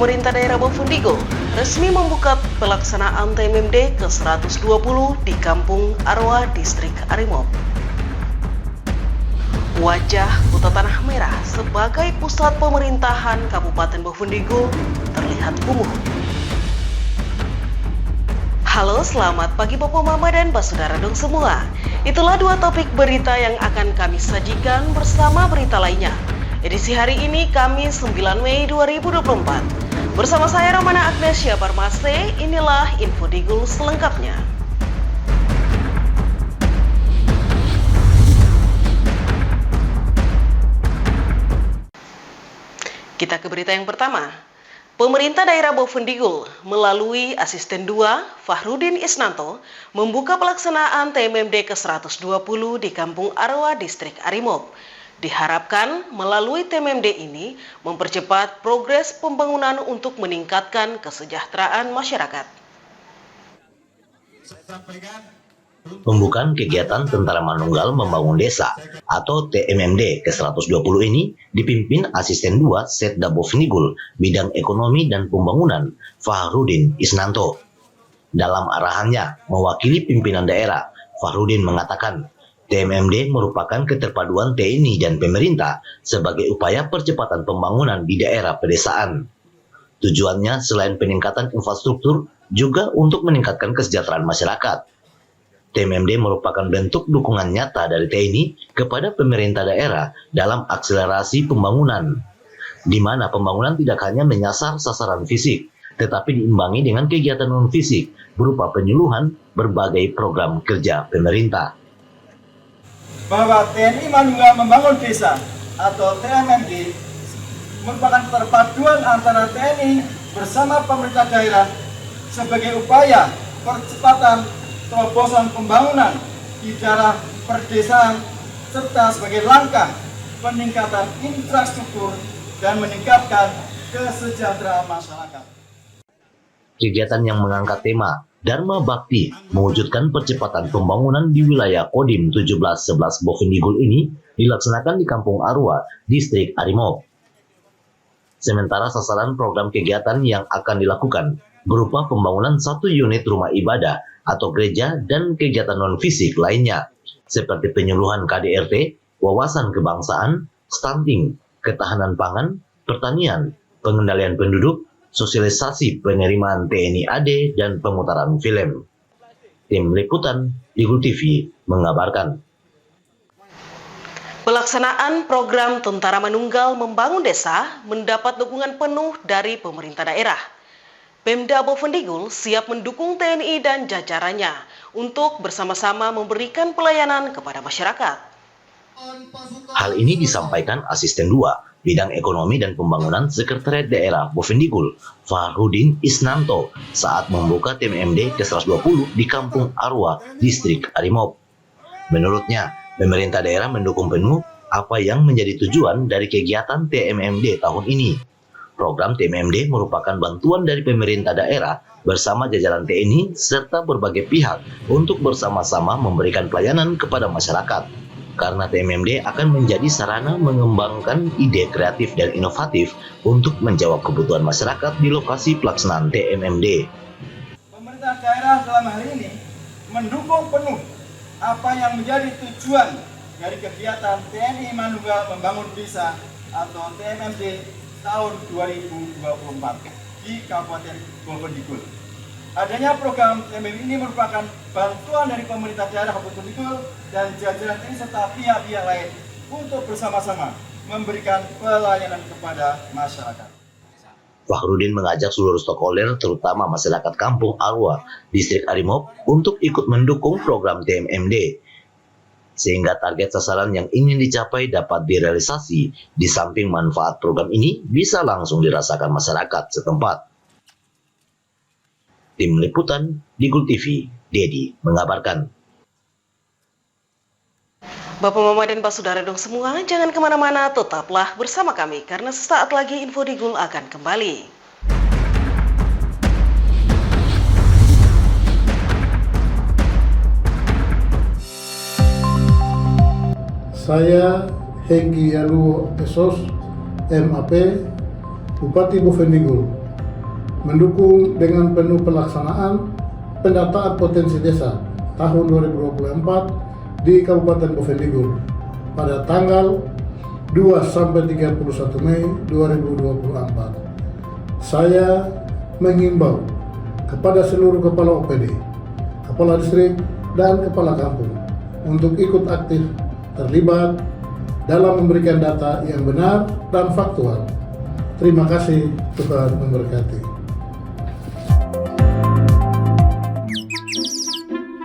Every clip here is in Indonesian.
Pemerintah Daerah Bovendigul resmi membuka pelaksanaan TMMD ke-120 di Kampung Arwa, Distrik Arimob. Wajah Kota Tanah Merah sebagai pusat pemerintahan Kabupaten Bovendigul terlihat kumuh. Halo, selamat pagi Bapak Mama dan Saudara dong semua. Itulah dua topik berita yang akan kami sajikan bersama berita lainnya. Edisi hari ini Kamis 9 Mei 2024. Bersama saya Romana Agnesia Parmase, inilah Infodigul selengkapnya. Kita ke berita yang pertama. Pemerintah Daerah Bovendigul melalui Asisten 2 Fahrudin Isnanto membuka pelaksanaan TMMD ke-120 di Kampung Arwa, Distrik Arimob. Diharapkan melalui TMMD ini mempercepat progres pembangunan untuk meningkatkan kesejahteraan masyarakat. Pembukaan kegiatan Tentara Manunggal Membangun Desa atau TMMD ke-120 ini dipimpin Asisten 2 Setda Bovendigul Bidang Ekonomi dan Pembangunan Fahrudin Isnanto. Dalam arahannya mewakili pimpinan daerah, Fahrudin mengatakan TMMD merupakan keterpaduan TNI dan pemerintah sebagai upaya percepatan pembangunan di daerah pedesaan. Tujuannya selain peningkatan infrastruktur juga untuk meningkatkan kesejahteraan masyarakat. TMMD merupakan bentuk dukungan nyata dari TNI kepada pemerintah daerah dalam akselerasi pembangunan, di mana pembangunan tidak hanya menyasar sasaran fisik, tetapi diimbangi dengan kegiatan non-fisik berupa penyuluhan berbagai program kerja pemerintah. Bahwa TNI Manunggal Membangun Desa atau TMMD merupakan perpaduan antara TNI bersama pemerintah daerah sebagai upaya percepatan terobosan pembangunan di daerah perdesaan serta sebagai langkah peningkatan infrastruktur dan meningkatkan kesejahteraan masyarakat. Kegiatan yang mengangkat tema Dharma Bakti mewujudkan percepatan pembangunan di wilayah Kodim 1711 Bovendigul ini dilaksanakan di Kampung Arwa, Distrik Arimob. Sementara sasaran program kegiatan yang akan dilakukan berupa pembangunan 1 unit rumah ibadah atau gereja dan kegiatan non-fisik lainnya, seperti penyuluhan KDRT, wawasan kebangsaan, stunting, ketahanan pangan, pertanian, pengendalian penduduk, sosialisasi penerimaan TNI AD, dan pemutaran film. Tim Liputan Digul TV mengabarkan. Pelaksanaan program Tentara Manunggal Membangun Desa mendapat dukungan penuh dari pemerintah daerah. Pemda Bovendigul siap mendukung TNI dan jajarannya untuk bersama-sama memberikan pelayanan kepada masyarakat. Hal ini disampaikan Asisten 2 Bidang Ekonomi dan Pembangunan Sekretariat Daerah Bovendigul Fahrudin Isnanto saat membuka TMMD ke-120 di Kampung Arwa, Distrik Arimob. Menurutnya, pemerintah daerah mendukung penuh apa yang menjadi tujuan dari kegiatan TMMD tahun ini. Program TMMD merupakan bantuan dari pemerintah daerah bersama jajaran TNI serta berbagai pihak untuk bersama-sama memberikan pelayanan kepada masyarakat. Karena TMMD akan menjadi sarana mengembangkan ide kreatif dan inovatif untuk menjawab kebutuhan masyarakat di lokasi pelaksanaan TMMD. Pemerintah daerah dalam hal ini mendukung penuh apa yang menjadi tujuan dari kegiatan TNI Manunggal Membangun Desa atau TMMD tahun 2024 di Kabupaten Bovendigul. Adanya program TMMD ini merupakan bantuan dari pemerintah daerah Bovendigul dan jajaran TNI serta pihak-pihak lain untuk bersama-sama memberikan pelayanan kepada masyarakat. Fahrudin mengajak seluruh stakeholder terutama masyarakat Kampung Arwa, Distrik Arimob untuk ikut mendukung program TMMD sehingga target sasaran yang ingin dicapai dapat direalisasi. Di samping manfaat program ini bisa langsung dirasakan masyarakat setempat. Tim Liputan Digul TV, Dedi mengabarkan. Bapak, Mama, dan Saudara dong semua, jangan kemana-mana, tetaplah bersama kami karena sesaat lagi Infodigul akan kembali. Saya Henggi Yaluo Esos, MAP, Bupati Bovendigul, mendukung dengan penuh pelaksanaan pendataan potensi desa tahun 2024 di Kabupaten Bovendigul pada tanggal 2-31 Mei 2024. Saya menghimbau kepada seluruh kepala OPD, kepala distrik, dan kepala kampung untuk ikut aktif terlibat dalam memberikan data yang benar dan faktual. Terima kasih, Tuhan memberkati.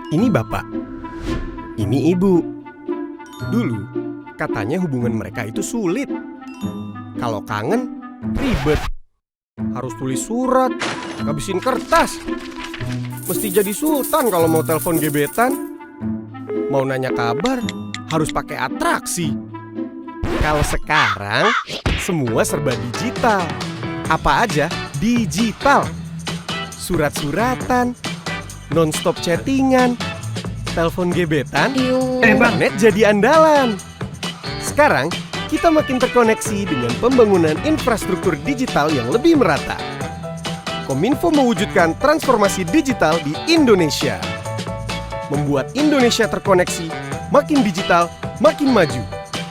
Ini bapak, ini ibu. Dulu, katanya hubungan mereka itu sulit. Kalau kangen, ribet. Harus tulis surat, ngabisin kertas. Mesti jadi sultan kalau mau telepon gebetan. Mau nanya kabar, harus pakai atraksi. Kalau sekarang, semua serba digital. Apa aja digital. Surat-suratan, non-stop chattingan, telepon gebetan, internet jadi andalan. Sekarang, kita makin terkoneksi dengan pembangunan infrastruktur digital yang lebih merata. Kominfo mewujudkan transformasi digital di Indonesia. Membuat Indonesia terkoneksi, makin digital, makin maju.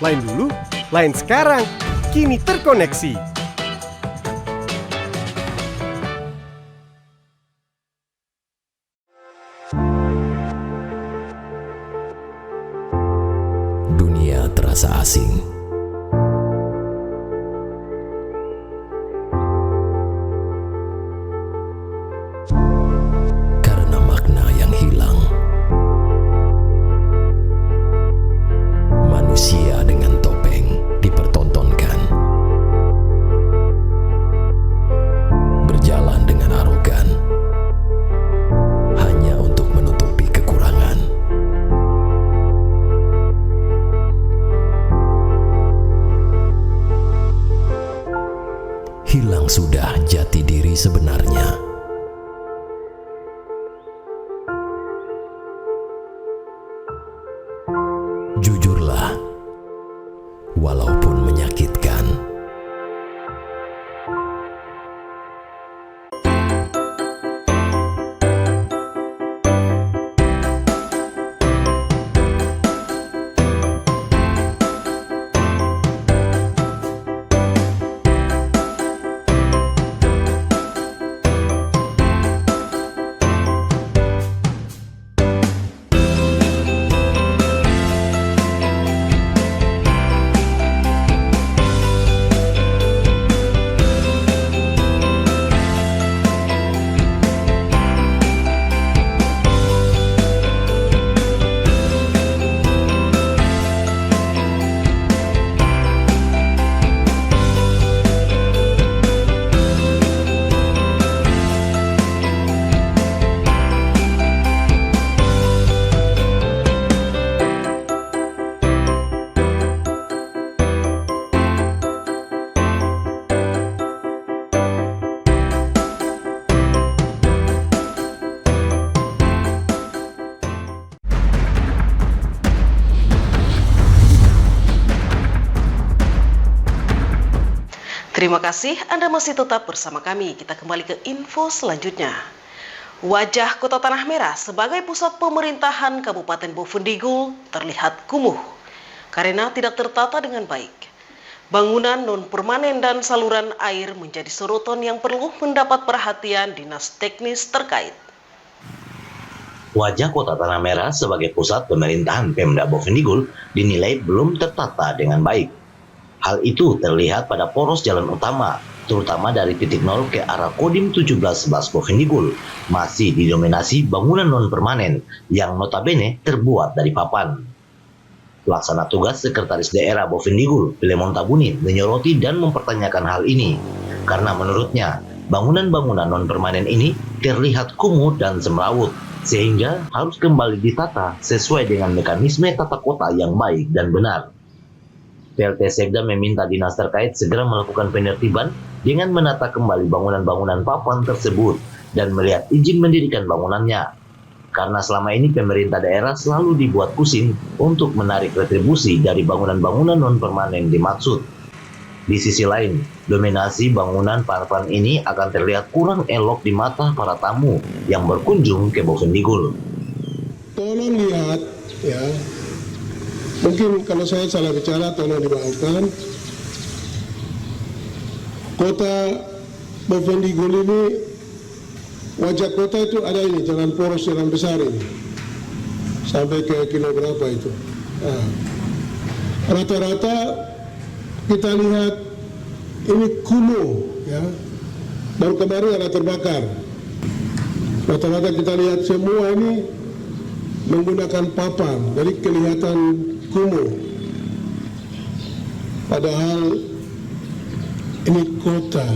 Lain dulu, lain sekarang, kini terkoneksi. Dunia terasa asing. Karena makna yang hilang. Manusia dengan topeng dipertontonkan. Berjalan dengan arogan. Hanya untuk menutupi kekurangan. Hilang sudah jati diri sebenarnya. Jujurlah, walaupun menyakitkan. Terima kasih Anda masih tetap bersama kami. Kita kembali ke info selanjutnya. Wajah Kota Tanah Merah sebagai pusat pemerintahan Kabupaten Bovendigul terlihat kumuh karena tidak tertata dengan baik. Bangunan non-permanen dan saluran air menjadi sorotan yang perlu mendapat perhatian dinas teknis terkait. Wajah Kota Tanah Merah sebagai pusat pemerintahan Pemda Bovendigul dinilai belum tertata dengan baik. Hal itu terlihat pada poros jalan utama, terutama dari titik nol ke arah Kodim 1711 Bovendigul, masih didominasi bangunan non-permanen yang notabene terbuat dari papan. Pelaksana tugas Sekretaris Daerah Bovendigul, Filemon Tabuni, menyoroti dan mempertanyakan hal ini, karena menurutnya bangunan-bangunan non-permanen ini terlihat kumuh dan semrawut, sehingga harus kembali ditata sesuai dengan mekanisme tata kota yang baik dan benar. PLT Sekda meminta dinas terkait segera melakukan penertiban dengan menata kembali bangunan-bangunan papan tersebut dan melihat izin mendirikan bangunannya. Karena selama ini pemerintah daerah selalu dibuat pusing untuk menarik retribusi dari bangunan-bangunan non-permanen dimaksud. Di sisi lain, dominasi bangunan parvan ini akan terlihat kurang elok di mata para tamu yang berkunjung ke Bovendigul. Tolong lihat, ya. Mungkin kalau saya salah bicara, tolong dimaafkan. Kota Bovendigul ini, wajah kota itu ada ini, jalan poros, jalan besar ini. Sampai ke kilo berapa itu. Nah, rata-rata kita lihat ini kumuh, ya. Baru kemarin ada terbakar. Rata-rata kita lihat semua ini menggunakan papan, jadi kelihatan kumuh. Padahal ini kota.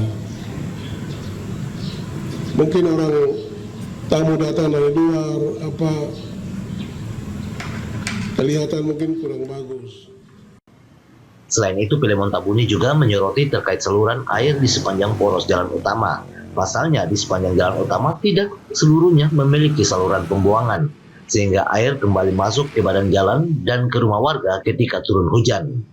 Mungkin orang tamu datang dari luar, kelihatan mungkin kurang bagus. Selain itu, Pilemon Tabuni juga menyoroti terkait saluran air di sepanjang poros jalan utama. Pasalnya, di sepanjang jalan utama tidak seluruhnya memiliki saluran pembuangan, sehingga air kembali masuk ke badan jalan dan ke rumah warga ketika turun hujan.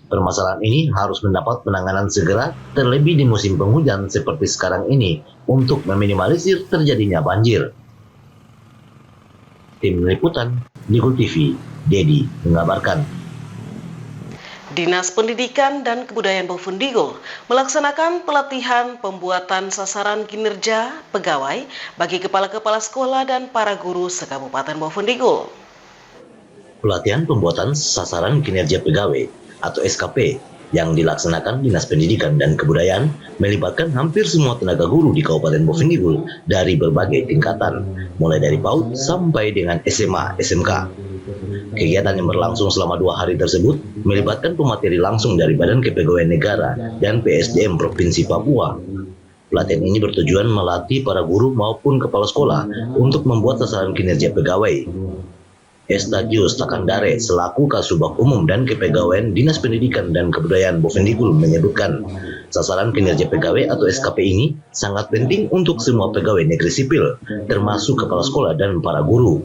Permasalahan ini harus mendapat penanganan segera, terlebih di musim penghujan seperti sekarang ini, untuk meminimalisir terjadinya banjir. Tim Liputan, Digul TV, Dedi mengabarkan. Dinas Pendidikan dan Kebudayaan Bovendigul melaksanakan pelatihan pembuatan sasaran kinerja pegawai bagi kepala-kepala sekolah dan para guru se-Kabupaten Bovendigul. Pelatihan pembuatan sasaran kinerja pegawai atau SKP yang dilaksanakan Dinas Pendidikan dan Kebudayaan melibatkan hampir semua tenaga guru di Kabupaten Bovendigul dari berbagai tingkatan, mulai dari PAUD sampai dengan SMA, SMK. Kegiatan yang berlangsung selama 2 hari tersebut melibatkan pemateri langsung dari Badan Kepegawaian Negara dan PSDM Provinsi Papua. Pelatihan ini bertujuan melatih para guru maupun kepala sekolah untuk membuat sasaran kinerja pegawai. Estagius Takandare selaku Kasubag Umum dan Kepegawaian Dinas Pendidikan dan Kebudayaan Bovendigul menyebutkan, sasaran kinerja pegawai atau SKP ini sangat penting untuk semua pegawai negeri sipil, termasuk kepala sekolah dan para guru.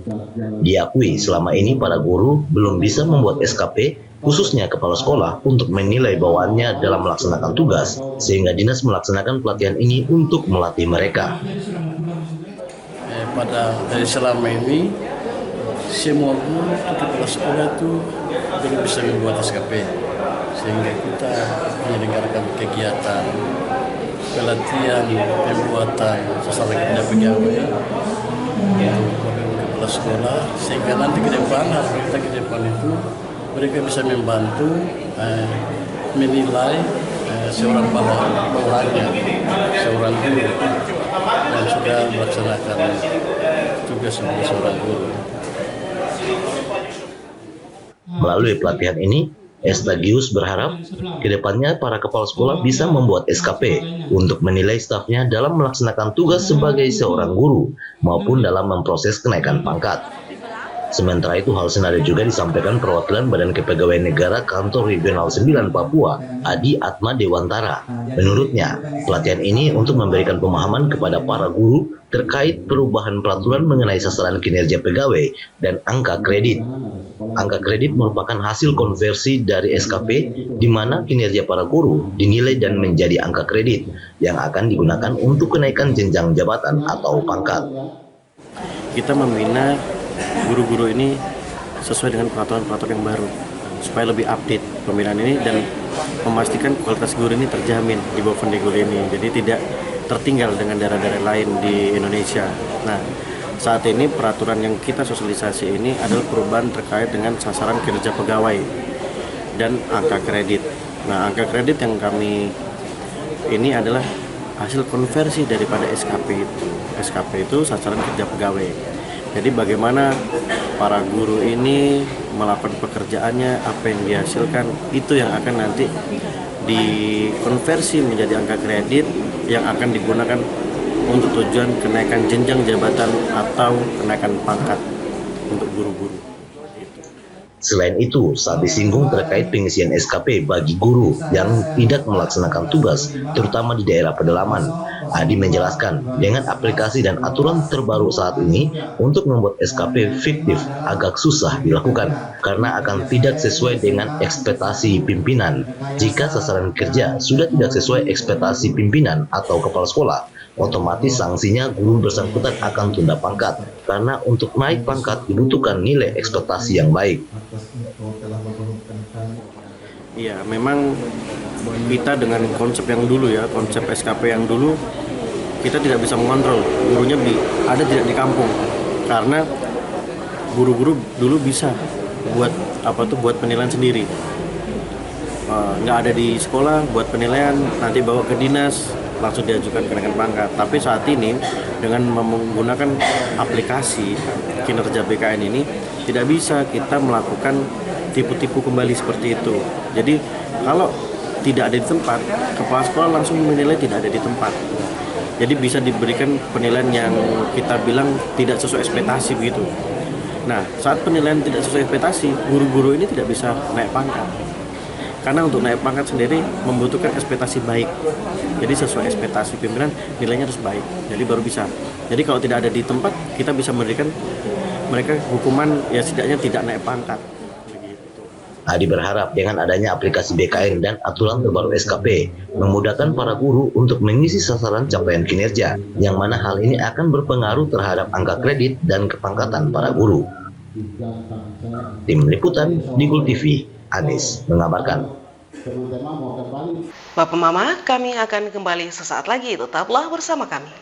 Diakui selama ini para guru belum bisa membuat SKP, khususnya kepala sekolah, untuk menilai bawaannya dalam melaksanakan tugas, sehingga dinas melaksanakan pelatihan ini untuk melatih mereka. Dari selama ini, semua guru kepala sekolah itu belum bisa membuat SKP, sehingga kita menyelenggarakan kegiatan pelatihan pembuatan sasaran kinerja pegawai untuk kepala sekolah, sehingga nanti ke depan itu mereka bisa membantu menilai seorang bawahannya, seorang guru yang sudah melaksanakan tugas sebagai seorang guru. Melalui pelatihan ini, Estagius berharap kedepannya para kepala sekolah bisa membuat SKP untuk menilai stafnya dalam melaksanakan tugas sebagai seorang guru maupun dalam memproses kenaikan pangkat. Sementara itu, hal senada juga disampaikan perwakilan Badan Kepegawaian Negara Kantor Regional 9 Papua, Adi Atma Dewantara. Menurutnya, pelatihan ini untuk memberikan pemahaman kepada para guru terkait perubahan peraturan mengenai sasaran kinerja pegawai dan angka kredit. Angka kredit merupakan hasil konversi dari SKP di mana kinerja para guru dinilai dan menjadi angka kredit yang akan digunakan untuk kenaikan jenjang jabatan atau pangkat. Kita membina guru-guru ini sesuai dengan peraturan-peraturan yang baru supaya lebih update pembinaan ini dan memastikan kualitas guru ini terjamin di Bovendigul ini, jadi tidak tertinggal dengan daerah-daerah lain di Indonesia. Nah, saat ini peraturan yang kita sosialisasi ini adalah perubahan terkait dengan sasaran kinerja pegawai dan angka kredit. Nah, angka kredit yang kami ini adalah hasil konversi daripada SKP itu. SKP itu sasaran kinerja pegawai. Jadi bagaimana para guru ini melakukan pekerjaannya, apa yang dihasilkan, itu yang akan nanti dikonversi menjadi angka kredit yang akan digunakan untuk tujuan kenaikan jenjang jabatan atau kenaikan pangkat untuk guru-guru. Selain itu, saat disinggung terkait pengisian SKP bagi guru yang tidak melaksanakan tugas, terutama di daerah pedalaman, Adi menjelaskan, dengan aplikasi dan aturan terbaru saat ini, untuk membuat SKP fiktif agak susah dilakukan karena akan tidak sesuai dengan ekspektasi pimpinan. Jika sasaran kerja sudah tidak sesuai ekspektasi pimpinan atau kepala sekolah, otomatis sanksinya guru bersangkutan akan tunda pangkat, karena untuk naik pangkat dibutuhkan nilai ekspektasi yang baik. Iya, memang kita dengan konsep yang dulu ya, konsep SKP yang dulu, kita tidak bisa mengontrol gurunya ada tidak di kampung, karena guru-guru dulu bisa buat penilaian sendiri, nggak ada di sekolah buat penilaian, nanti bawa ke dinas langsung diajukan kenaikan pangkat. Tapi saat ini dengan menggunakan aplikasi kinerja BKN ini tidak bisa kita melakukan tipu-tipu kembali seperti itu. Jadi kalau tidak ada di tempat, kepala sekolah langsung menilai tidak ada di tempat. Jadi bisa diberikan penilaian yang kita bilang tidak sesuai ekspektasi begitu. Nah, saat penilaian tidak sesuai ekspektasi, guru-guru ini tidak bisa naik pangkat. Karena untuk naik pangkat sendiri membutuhkan ekspektasi baik. Jadi sesuai ekspektasi pimpinan, nilainya harus baik. Jadi baru bisa. Jadi kalau tidak ada di tempat, kita bisa memberikan mereka hukuman ya setidaknya tidak naik pangkat. Adi berharap dengan adanya aplikasi BKN dan aturan terbaru SKP memudahkan para guru untuk mengisi sasaran capaian kinerja, yang mana hal ini akan berpengaruh terhadap angka kredit dan kepangkatan para guru. Tim Liputan Digul TV, Anis mengabarkan. Bapak Mama, kami akan kembali sesaat lagi. Tetaplah bersama kami.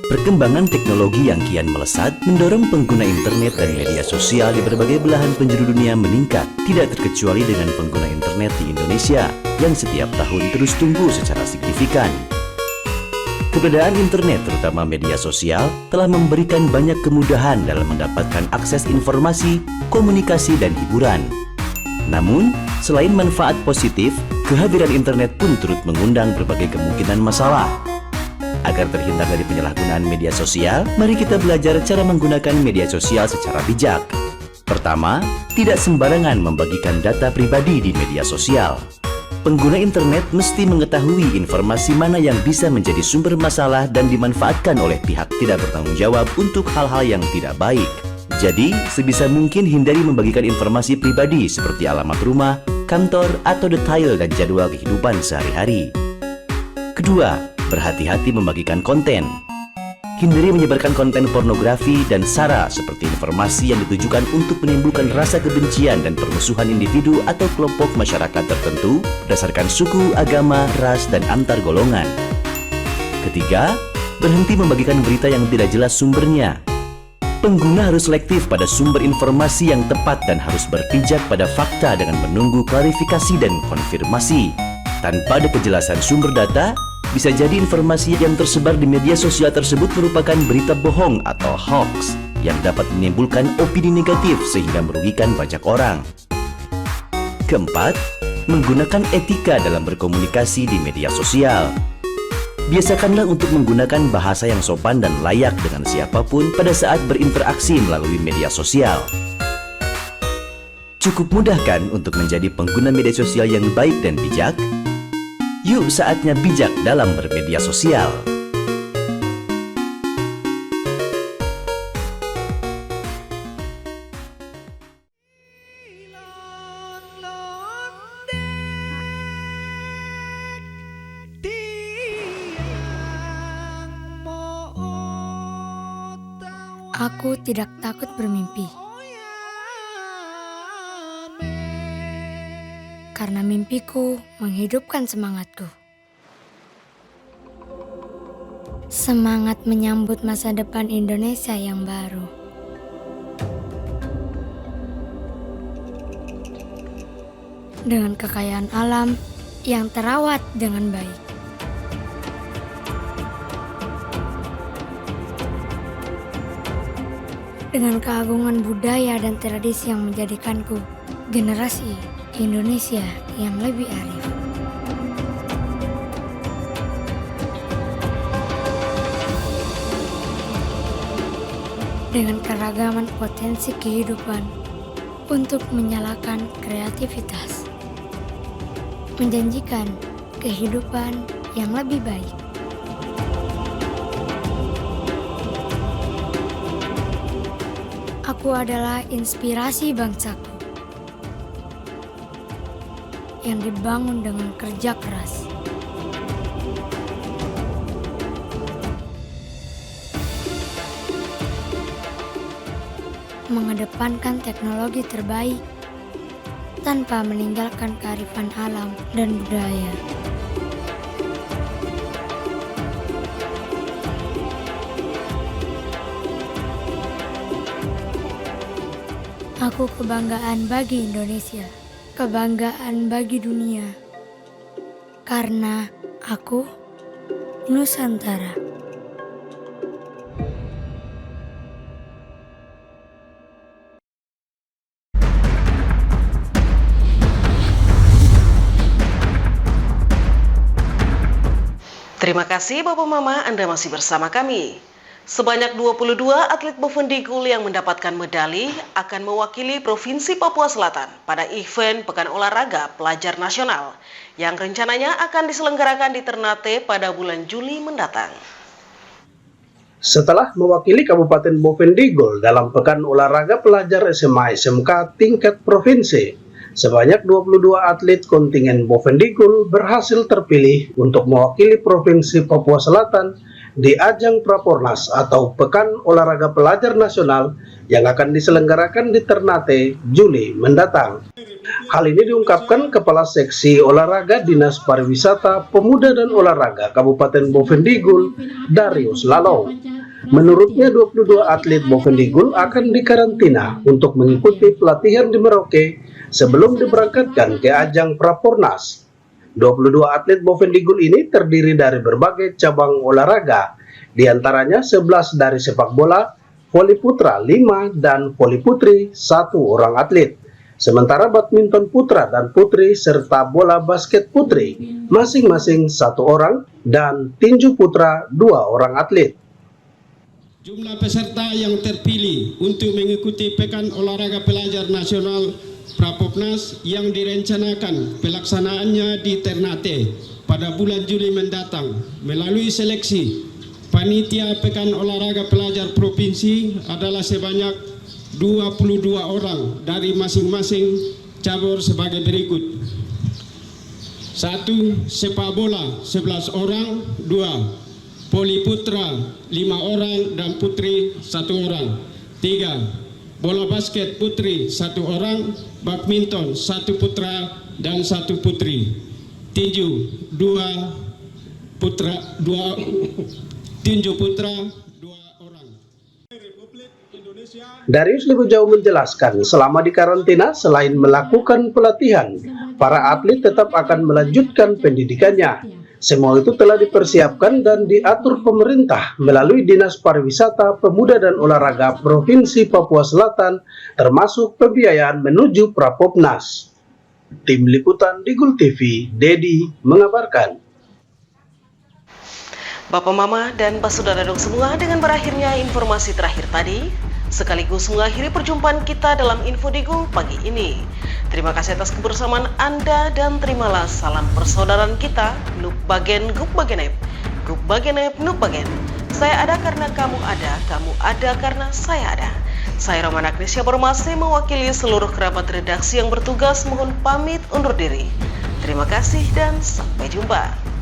Perkembangan teknologi yang kian melesat mendorong pengguna internet dan media sosial di berbagai belahan penjuru dunia meningkat, tidak terkecuali dengan pengguna internet di Indonesia yang setiap tahun terus tumbuh secara signifikan. Keberadaan internet, terutama media sosial, telah memberikan banyak kemudahan dalam mendapatkan akses informasi, komunikasi, dan hiburan. Namun, selain manfaat positif, kehadiran internet pun turut mengundang berbagai kemungkinan masalah. Agar terhindar dari penyalahgunaan media sosial, mari kita belajar cara menggunakan media sosial secara bijak. Pertama, tidak sembarangan membagikan data pribadi di media sosial. Pengguna internet mesti mengetahui informasi mana yang bisa menjadi sumber masalah dan dimanfaatkan oleh pihak tidak bertanggung jawab untuk hal-hal yang tidak baik. Jadi, sebisa mungkin hindari membagikan informasi pribadi seperti alamat rumah, kantor, atau detail dan jadwal kehidupan sehari-hari. Kedua, berhati-hati membagikan konten. Hindari menyebarkan konten pornografi dan sara seperti informasi yang ditujukan untuk menimbulkan rasa kebencian dan permusuhan individu atau kelompok masyarakat tertentu berdasarkan suku, agama, ras, dan antar golongan. Ketiga, berhenti membagikan berita yang tidak jelas sumbernya. Pengguna harus selektif pada sumber informasi yang tepat dan harus berpijak pada fakta dengan menunggu klarifikasi dan konfirmasi. Tanpa ada kejelasan sumber data, bisa jadi informasi yang tersebar di media sosial tersebut merupakan berita bohong atau hoax yang dapat menimbulkan opini negatif sehingga merugikan banyak orang. Keempat, menggunakan etika dalam berkomunikasi di media sosial. Biasakanlah untuk menggunakan bahasa yang sopan dan layak dengan siapapun pada saat berinteraksi melalui media sosial. Cukup mudah kan untuk menjadi pengguna media sosial yang baik dan bijak? Yuk saatnya bijak dalam bermedia sosial. Aku tidak takut bermimpi. Karena mimpiku menghidupkan semangatku. Semangat menyambut masa depan Indonesia yang baru. Dengan kekayaan alam yang terawat dengan baik. Dengan keagungan budaya dan tradisi yang menjadikanku generasi Indonesia yang lebih arif. Dengan keragaman potensi kehidupan untuk menyalakan kreativitas. Menjanjikan kehidupan yang lebih baik. Aku adalah inspirasi bangsaku yang dibangun dengan kerja keras. Mengedepankan teknologi terbaik tanpa meninggalkan kearifan alam dan budaya. Aku kebanggaan bagi Indonesia, kebanggaan bagi dunia, karena aku Nusantara. Terima kasih Bapak Mama, Anda masih bersama kami. Sebanyak 22 atlet Bovendigul yang mendapatkan medali akan mewakili Provinsi Papua Selatan pada event Pekan Olahraga Pelajar Nasional yang rencananya akan diselenggarakan di Ternate pada bulan Juli mendatang. Setelah mewakili Kabupaten Bovendigul dalam Pekan Olahraga Pelajar SMA SMK tingkat provinsi, sebanyak 22 atlet kontingen Bovendigul berhasil terpilih untuk mewakili Provinsi Papua Selatan di ajang Prapornas atau Pekan Olahraga Pelajar Nasional yang akan diselenggarakan di Ternate Juli mendatang. Hal ini diungkapkan Kepala Seksi Olahraga Dinas Pariwisata, Pemuda dan Olahraga Kabupaten Bovendigul, Darius Lalou. Menurutnya 22 atlet Bovendigul akan dikarantina untuk mengikuti pelatihan di Merauke sebelum diberangkatkan ke ajang Prapornas. 22 atlet Bovendigul ini terdiri dari berbagai cabang olahraga, diantaranya 11 dari sepak bola, voli putra 5 dan voli putri 1 orang atlet. Sementara badminton putra dan putri serta bola basket putri masing-masing 1 orang dan tinju putra 2 orang atlet. Jumlah peserta yang terpilih untuk mengikuti Pekan Olahraga Pelajar Nasional Prapopnas yang direncanakan pelaksanaannya di Ternate pada bulan Juli mendatang melalui seleksi panitia Pekan Olahraga Pelajar Provinsi adalah sebanyak 22 orang dari masing-masing cabur sebagai berikut. 1. Sepak bola 11 orang, 2. Voli putra 5 orang dan putri 1 orang. 3. Bola basket putri 1 orang, badminton 1 putra dan 1 putri. Tinju 2 putra 2 tinju putra 2 orang. Darius lebih jauh menjelaskan, selama di karantina selain melakukan pelatihan, para atlet tetap akan melanjutkan pendidikannya. Semua itu telah dipersiapkan dan diatur pemerintah melalui Dinas Pariwisata, Pemuda dan Olahraga Provinsi Papua Selatan, termasuk pembiayaan menuju Prapopnas. Tim Liputan Digul TV, Dedi mengabarkan. Bapak Mama dan Pak Saudara dong semua, dengan berakhirnya informasi terakhir tadi, sekaligus mengakhiri perjumpaan kita dalam Info Digul pagi ini. Terima kasih atas kebersamaan Anda dan terimalah salam persaudaraan kita, Nuk Bagen Gup Bagenep, Gup Bagenep Nuk Bagen. Saya ada karena kamu ada karena saya ada. Saya Roman Agnesia Bormase mewakili seluruh kerabat redaksi yang bertugas mohon pamit undur diri. Terima kasih dan sampai jumpa.